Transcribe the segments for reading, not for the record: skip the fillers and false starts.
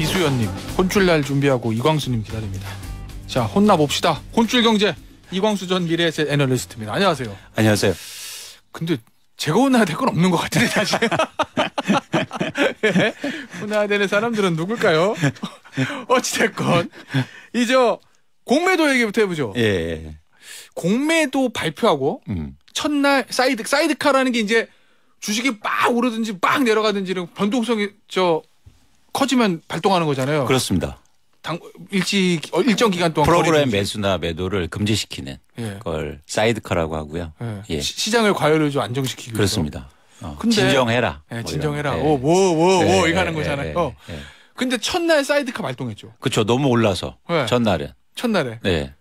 이수연님, 혼쭐날 준비하고 이광수님 기다립니다. 자, 혼나봅시다. 혼쭐경제 이광수 전 미래에셋 애널리스트입니다. 안녕하세요. 안녕하세요. 근데 제가 혼나야 될 건 없는 것 같은데 사실. 네? 혼나야 되는 사람들은 누굴까요? 어찌됐건 이제 공매도 얘기부터 해보죠. 예. 공매도 발표하고 첫날 사이드카라는 게 이제 주식이 빡 오르든지 빡 내려가든지 이런 변동성이 커지면 발동하는 거잖아요. 그렇습니다. 일정 기간 동안 프로그램 매수나 매도를 금지시키는 걸 사이드카라고 하고요. 예. 시장을 과열을 좀 안정시키기 위해서. 그렇습니다. 근데 진정해라. 예, 진정해라. 뭐 이거 하는 거잖아요. 근데 첫날 사이드카 발동했죠. 그렇죠. 너무 올라서 첫날에. 네.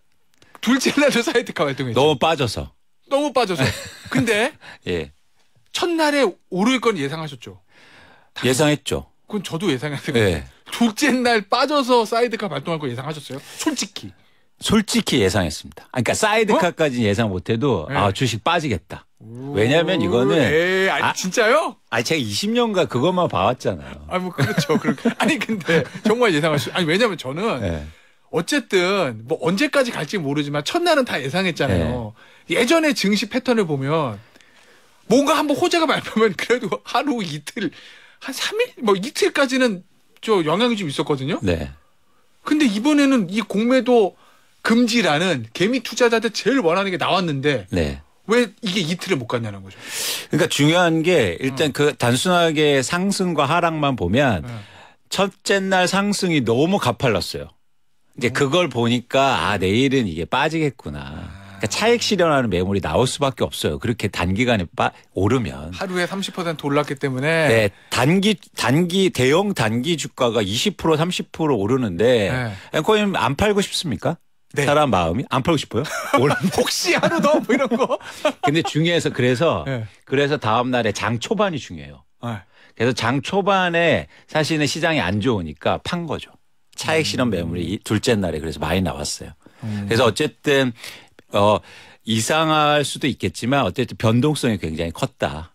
둘째 날도 사이드카 발동했죠. 너무 빠져서. 근데 예. 첫날에 오를 건 예상하셨죠? 예상했죠. 그건 저도 예상했어요. 예. 둘째 날 빠져서 사이드카 발동할 거 예상하셨어요? 솔직히 예상했습니다. 그러니까 사이드카까지는 예상 못해도 주식 빠지겠다. 왜냐하면 이거는 진짜요? 제가 20년간 그것만 봐왔잖아요. 뭐 그렇죠. 아니 근데 정말 예상하셨어요. 왜냐하면 저는 어쨌든 뭐 언제까지 갈지 모르지만 첫날은 다 예상했잖아요. 예전에 증시 패턴을 보면 뭔가 한번 호재가 발표하면 그래도 하루 이틀 한 3일 뭐 이틀까지는 영향이 좀 있었거든요. 네. 근데 이번에는 이 공매도 금지라는 개미 투자자들 제일 원하는 게 나왔는데 왜 이게 이틀을 못 갔냐는 거죠. 그러니까 중요한 게 일단 그 단순하게 상승과 하락만 보면 첫째 날 상승이 너무 가팔랐어요. 이제 그걸 보니까 내일은 이게 빠지겠구나. 그러니까 차익 실현하는 매물이 나올 수밖에 없어요. 그렇게 단기간에 오르면. 하루에 30% 올랐기 때문에. 네. 대형 단기 주가가 20% 30% 오르는데 앵커님 안 팔고 싶습니까? 네. 사람 마음이 안 팔고 싶어요? 혹시 하루 더 뭐 이런 거. 근데 중요해서 그래서 다음 날에 장 초반이 중요해요. 그래서 장 초반에 사실은 시장이 안 좋으니까 판 거죠. 차익 실현 매물이 둘째 날에 그래서 많이 나왔어요. 그래서 어쨌든 이상할 수도 있겠지만 어쨌든 변동성이 굉장히 컸다.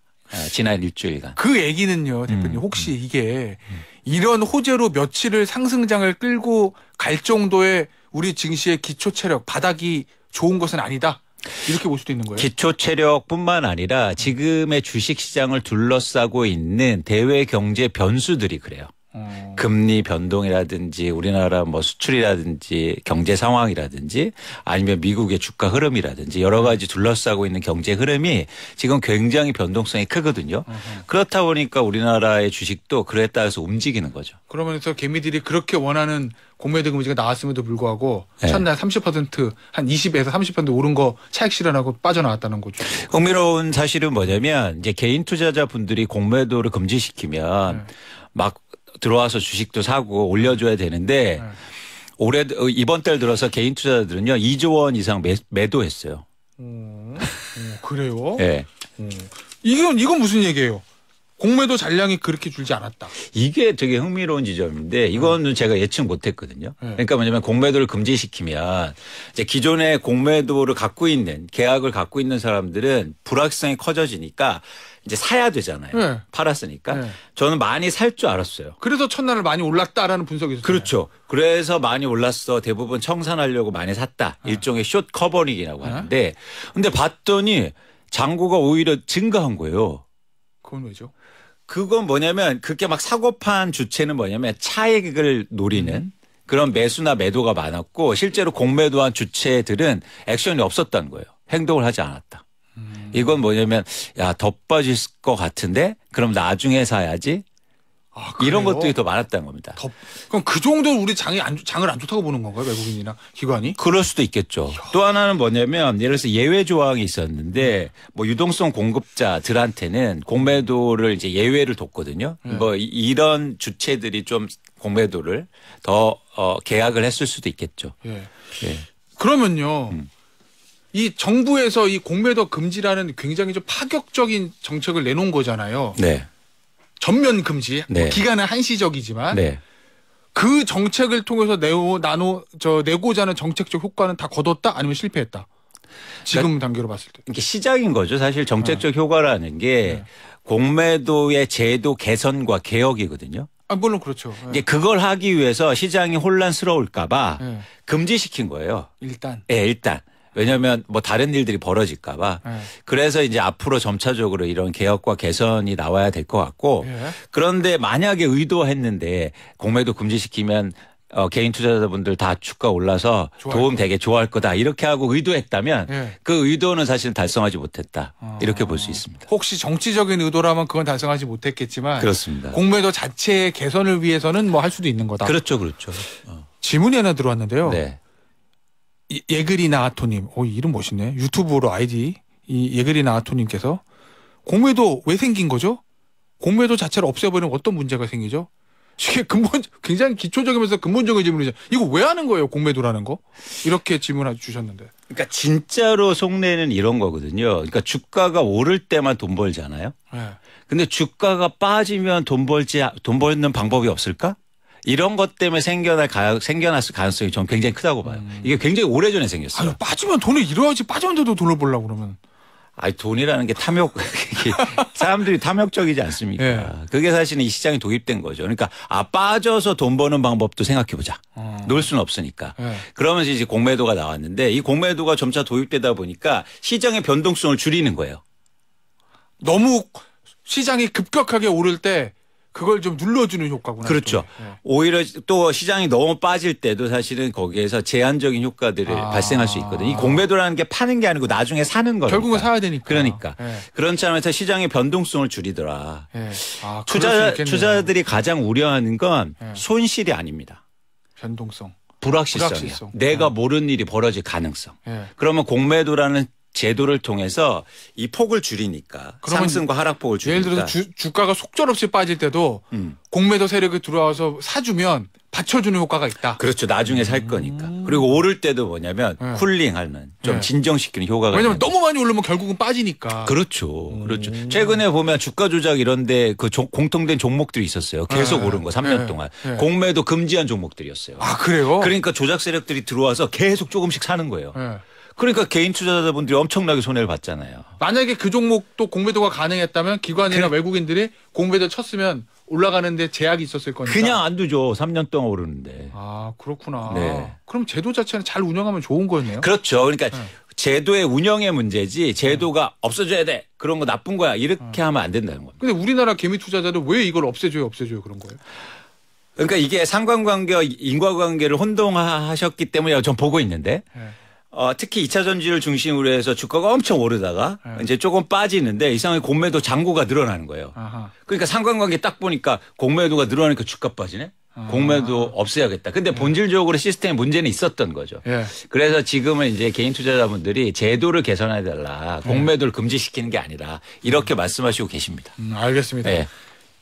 지난 일주일간. 그 얘기는요, 대표님. 혹시 이게 이런 호재로 며칠을 상승장을 끌고 갈 정도의 우리 증시의 기초 체력, 바닥이 좋은 것은 아니다. 이렇게 볼 수도 있는 거예요. 기초 체력뿐만 아니라 지금의 주식 시장을 둘러싸고 있는 대외 경제 변수들이 그래요. 금리 변동이라든지 우리나라 뭐 수출이라든지 경제 상황이라든지 아니면 미국의 주가 흐름이라든지 여러 가지 둘러싸고 있는 경제 흐름이 지금 굉장히 변동성이 크거든요. 그렇다 보니까 우리나라의 주식도 그에 따라서 움직이는 거죠. 그러면서 개미들이 그렇게 원하는 공매도 금지가 나왔음에도 불구하고 첫날 30%한 20에서 30% 오른 거 차익 실현하고 빠져나왔다는 거죠. 흥미로운 사실은 뭐냐면 이제 개인 투자자 분들이 공매도를 금지시키면 막 들어와서 주식도 사고 올려줘야 되는데 이번 달 들어서 개인 투자자들은요 2조 원 이상 매도했어요. 그래요? 네. 이건 무슨 얘기예요? 공매도 잔량이 그렇게 줄지 않았다. 이게 되게 흥미로운 지점인데 이거는 제가 예측 못했거든요. 그러니까 뭐냐면 공매도를 금지시키면 이제 기존의 공매도를 갖고 있는 계약을 갖고 있는 사람들은 불확실성이 커져지니까 이제 사야 되잖아요. 팔았으니까. 저는 많이 살 줄 알았어요. 그래서 첫날을 많이 올랐다라는 분석이 있었어요. 그렇죠. 그래서 많이 올랐어. 대부분 청산하려고 많이 샀다. 일종의 숏 커버링이라고 하는데 근데 봤더니 잔고가 오히려 증가한 거예요. 그건 왜죠? 그건 뭐냐면 그렇게 막 사고 판 주체는 뭐냐면 차익을 노리는 그런 매수나 매도가 많았고 실제로 공매도한 주체들은 액션이 없었다는 거예요. 행동을 하지 않았다. 이건 뭐냐면 더 빠질 것 같은데 그럼 나중에 사야지. 이런 것들이 더 많았다는 겁니다. 그럼 그 정도로 우리 장을 안 좋다고 보는 건가요? 외국인이나 기관이? 그럴 수도 있겠죠. 또 하나는 뭐냐면 예를 들어서 예외 조항이 있었는데 뭐 유동성 공급자들한테는 공매도를 이제 예외를 뒀거든요. 뭐 이런 주체들이 좀 공매도를 더 계약을 했을 수도 있겠죠. 그러면요. 이 정부에서 이 공매도 금지라는 굉장히 좀 파격적인 정책을 내놓은 거잖아요. 네. 전면 금지. 기간은 한시적이지만 그 정책을 통해서 내고자 하는 정책적 효과는 다 거뒀다 아니면 실패했다. 지금 단계로 봤을 때. 이게 시작인 거죠. 사실 정책적 효과라는 게 공매도의 제도 개선과 개혁이거든요. 아, 물론 그렇죠. 예. 이제 그걸 하기 위해서 시장이 혼란스러울까봐 예. 금지시킨 거예요. 일단. 예, 일단. 왜냐하면 뭐 다른 일들이 벌어질까봐. 예. 그래서 이제 앞으로 점차적으로 이런 개혁과 개선이 나와야 될 것 같고. 예. 그런데 만약에 의도했는데 공매도 금지시키면 개인 투자자분들 다 주가 올라서 도움 되게 좋아할 거다 이렇게 하고 의도했다면 예. 그 의도는 사실은 달성하지 못했다 이렇게 볼 수 있습니다. 혹시 정치적인 의도라면 그건 달성하지 못했겠지만 그렇습니다. 공매도 자체의 개선을 위해서는 뭐 할 수도 있는 거다. 그렇죠, 그렇죠. 질문이 하나 들어왔는데요. 네. 예그리나 아토님, 이름 멋있네. 유튜브로 아이디 이 예그리나 아토님께서 공매도 왜 생긴 거죠? 공매도 자체를 없애버리면 어떤 문제가 생기죠? 이게 굉장히 기초적이면서 근본적인 질문이죠. 이거 왜 하는 거예요, 공매도라는 거? 이렇게 질문을 주셨는데. 그러니까 진짜로 속내는 이런 거거든요. 그러니까 주가가 오를 때만 돈 벌잖아요. 네. 근데 주가가 빠지면 돈 벌는 방법이 없을까? 이런 것 때문에 생겨났을 가능성이 전 굉장히 크다고 봐요. 이게 굉장히 오래전에 생겼어요. 아니, 빠지면 돈을 잃어야지 빠졌는데도 돈을 벌려고 그러면. 아니, 돈이라는 게 사람들이 탐욕적이지 않습니까? 예. 그게 사실은 이 시장에 도입된 거죠. 그러니까 빠져서 돈 버는 방법도 생각해 보자. 놀 수는 없으니까. 예. 그러면서 이제 공매도가 나왔는데 이 공매도가 점차 도입되다 보니까 시장의 변동성을 줄이는 거예요. 너무 시장이 급격하게 오를 때 그걸 좀 눌러주는 효과구나. 그렇죠. 네. 오히려 또 시장이 너무 빠질 때도 사실은 거기에서 제한적인 효과들을 발생할 수 있거든요. 이 공매도라는 게 파는 게 아니고 나중에 사는 거니까. 결국은 사야 되니까. 그러니까. 네. 그런 차원에서 시장의 변동성을 줄이더라. 네. 투자자들이 가장 우려하는 건 네. 손실이 아닙니다. 변동성. 불확실성이요. 내가 모르는 일이 벌어질 가능성. 네. 그러면 공매도라는 제도를 통해서 이 폭을 줄이니까 상승과 하락폭을 줄이니까. 예를 들어서 주가가 속절없이 빠질 때도 공매도 세력이 들어와서 사주면 받쳐주는 효과가 있다. 그렇죠. 나중에 살 거니까. 그리고 오를 때도 뭐냐면 쿨링하는 좀 진정시키는 효과가. 왜냐하면 너무 많이 오르면 결국은 빠지니까. 그렇죠. 그렇죠. 최근에 보면 주가 조작 이런데 그 공통된 종목들이 있었어요. 계속 오른 거 3년 동안. 공매도 금지한 종목들이었어요. 아, 그래요? 그러니까 조작 세력들이 들어와서 계속 조금씩 사는 거예요. 그러니까 개인 투자자분들이 엄청나게 손해를 봤잖아요. 만약에 그 종목도 공매도가 가능했다면 기관이나 그래. 외국인들이 공매도 쳤으면 올라가는데 제약이 있었을 거니까. 그냥 안 두죠. 3년 동안 오르는데. 아, 그렇구나. 네. 그럼 제도 자체는 잘 운영하면 좋은 거였네요. 그렇죠. 그러니까 제도의 운영의 문제지 제도가 없어져야 돼. 그런 거 나쁜 거야. 이렇게 하면 안 된다는 겁니다. 근데 우리나라 개미 투자자는 왜 이걸 없애줘요 그런 거예요? 그러니까 이게 상관관계와 인과관계를 혼동하셨기 때문에 전 보고 있는데 특히 2차 전지를 중심으로 해서 주가가 엄청 오르다가 이제 조금 빠지는데 이상하게 공매도 잔고가 늘어나는 거예요. 아하. 그러니까 상관관계 딱 보니까 공매도가 늘어나니까 주가 빠지네. 공매도 없애야겠다. 근데 본질적으로 시스템에 문제는 있었던 거죠. 예. 그래서 지금은 이제 개인 투자자분들이 제도를 개선해 달라. 공매도를 금지시키는 게 아니라 이렇게 말씀하시고 계십니다. 알겠습니다. 네.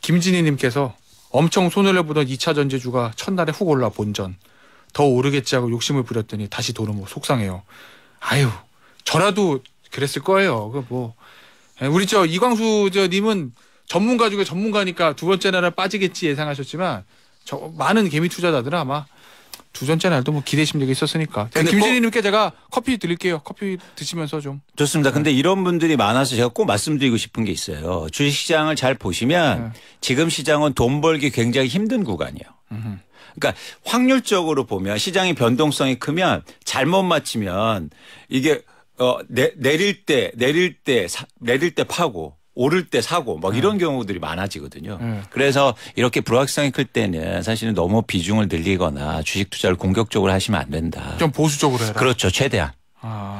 김진희님께서 엄청 손해를 보던 2차 전지주가 첫날에 훅 올라 본전. 더 오르겠지 하고 욕심을 부렸더니 다시 도는 속상해요. 아유, 저라도 그랬을 거예요. 우리 이광수 님은 전문가 중에 전문가니까 두 번째 날은 빠지겠지 예상하셨지만 많은 개미 투자자들은 아마 두 번째 날도 뭐 기대 심리가 있었으니까. 김진희님께 제가 커피 드릴게요. 커피 드시면서 좀. 좋습니다. 근데 이런 분들이 많아서 제가 꼭 말씀드리고 싶은 게 있어요. 주식시장을 잘 보시면 지금 시장은 돈 벌기 굉장히 힘든 구간이에요. 그러니까 확률적으로 보면 시장의 변동성이 크면 잘못 맞추면 이게 내릴 때 파고 오를 때 사고 막 이런 경우들이 많아지거든요. 그래서 이렇게 불확실성이 클 때는 사실은 너무 비중을 늘리거나 주식 투자를 공격적으로 하시면 안 된다. 좀 보수적으로 해라. 그렇죠. 최대한.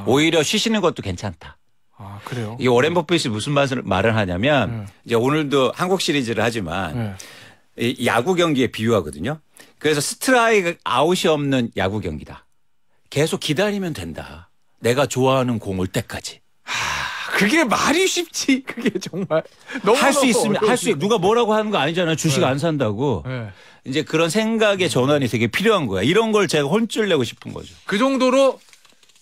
오히려 쉬시는 것도 괜찮다. 아, 그래요? 이 워렌 버핏이 무슨 말을 하냐면 이제 오늘도 한국 시리즈를 하지만 이 야구 경기에 비유하거든요. 그래서 스트라이크 아웃이 없는 야구 경기다. 계속 기다리면 된다. 내가 좋아하는 공 올 때까지. 그게 말이 쉽지. 그게 정말 할 수 있으면 할 수 누가 뭐라고 하는 거 아니잖아요. 주식 안 산다고. 이제 그런 생각의 전환이 되게 필요한 거야. 이런 걸 제가 혼쭐 내고 싶은 거죠. 그 정도로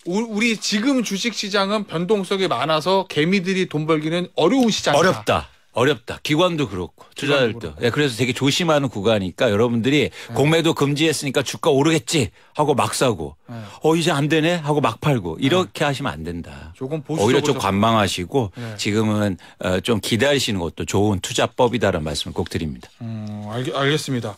우리 지금 주식 시장은 변동성이 많아서 개미들이 돈 벌기는 어려운 시장이다. 어렵다. 어렵다. 기관도 그렇고 투자자들도. 예, 그래서 되게 조심하는 구간이니까 여러분들이 공매도 금지했으니까 주가 오르겠지 하고 막 사고 이제 안 되네 하고 막 팔고 이렇게 하시면 안 된다. 조금 보수적으로 오히려 좀 관망하시고 지금은 좀 기다리시는 것도 좋은 투자법이다라는 말씀을 꼭 드립니다. 알겠습니다.